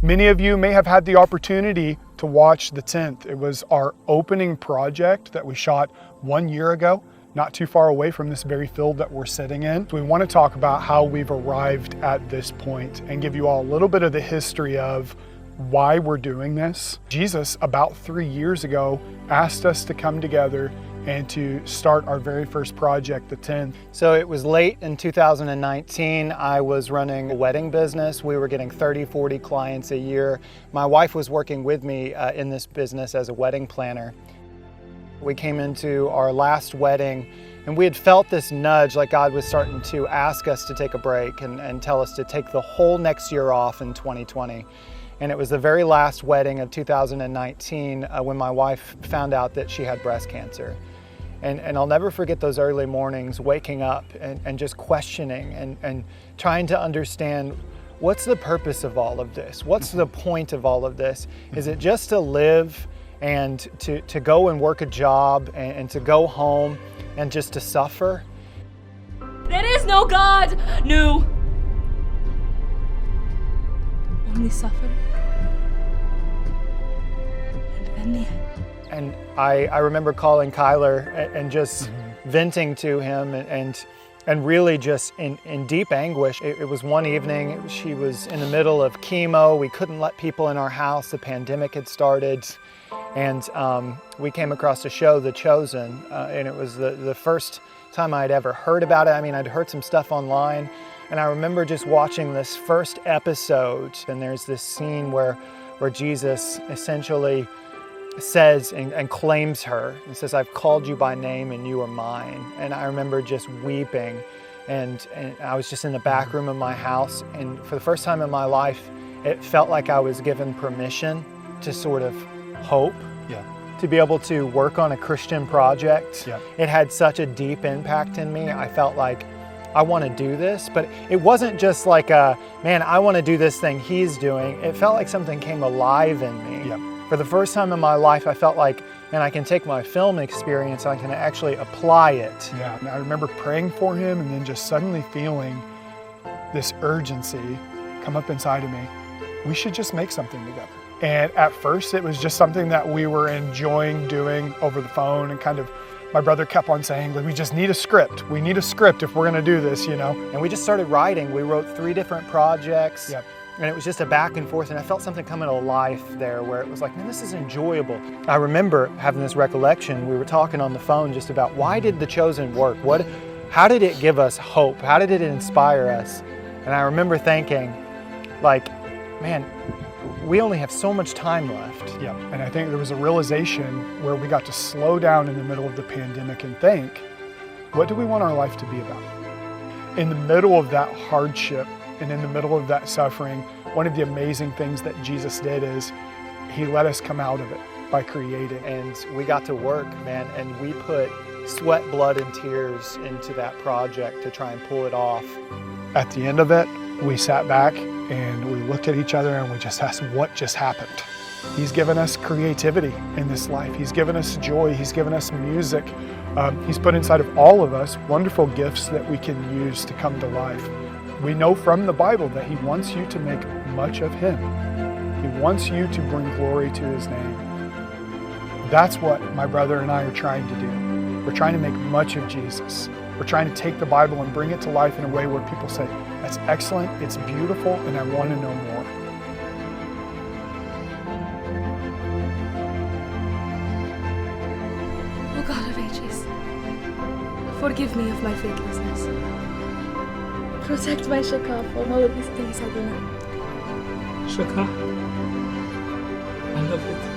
Many of you may have had the opportunity to watch the tent. It was our opening project that we shot 1 year ago, not too far away from this very field that we're sitting in. So we want to talk about how we've arrived at this point and give you all a little bit of the history of why we're doing this. Jesus, about 3 years ago, asked us to come together and to start our very first project, the tent. So it was late in 2019. I was running a wedding business. We were getting 30, 40 clients a year. My wife was working with me in this business as a wedding planner. We came into our last wedding and we had felt this nudge, like God was starting to ask us to take a break and tell us to take the whole next year off in 2020. And it was the very last wedding of 2019 when my wife found out that she had breast cancer. And I'll never forget those early mornings waking up and just questioning and trying to understand, what's the purpose of all of this? What's the point of all of this? Is it just to live and to go and work a job and to go home and just to suffer? There is no God! No. Only suffering. And then the end. And I remember calling Kyler and just venting to him and really just in deep anguish. It was one evening, she was in the middle of chemo. We couldn't let people in our house. The pandemic had started. And we came across a show, The Chosen, and it was the first time I'd ever heard about it. I mean, I'd heard some stuff online, and I remember just watching this first episode, and there's this scene where Jesus essentially says and claims her and says, "I've called you by name and you are mine." And I remember just weeping, and I was just in the back room of my house, and for the first time in my life, it felt like I was given permission to sort of hope, to be able to work on a Christian project. It had such a deep impact in me. I felt like I want to do this, but it wasn't just like man, I want to do this thing he's doing. It felt like something came alive in me. For the first time in my life, I felt like, man, I can take my film experience, I can actually apply it. And I remember praying for him and then just suddenly feeling this urgency come up inside of me. We should just make something together. And at first it was just something that we were enjoying doing over the phone, and kind of, my brother kept on saying, we just need a script. We need a script if we're gonna do this, you know? And we just started writing. We wrote 3 different projects. And it was just a back and forth, and I felt something coming to life there where it was like, man, this is enjoyable. I remember having this recollection. We were talking on the phone just about, why did The Chosen work? How did it give us hope? How did it inspire us? And I remember thinking, like, man, we only have so much time left. And I think there was a realization where we got to slow down in the middle of the pandemic and think, what do we want our life to be about? In the middle of that hardship and in the middle of that suffering, one of the amazing things that Jesus did is he let us come out of it by creating. And we got to work, man, and we put sweat, blood, and tears into that project to try and pull it off. At the end of it, we sat back and we looked at each other and we just asked, what just happened? He's given us creativity in this life. He's given us joy. He's given us music. He's put inside of all of us wonderful gifts that we can use to come to life. We know from the Bible that he wants you to make much of him. He wants you to bring glory to his name. That's what my brother and I are trying to do. We're trying to make much of Jesus. We're trying to take the Bible and bring it to life in a way where people say, that's excellent, it's beautiful, and I want to know more. Oh God of ages, forgive me of my faithlessness. Protect my Shaka from all of these things I do not. Shaka, I love it.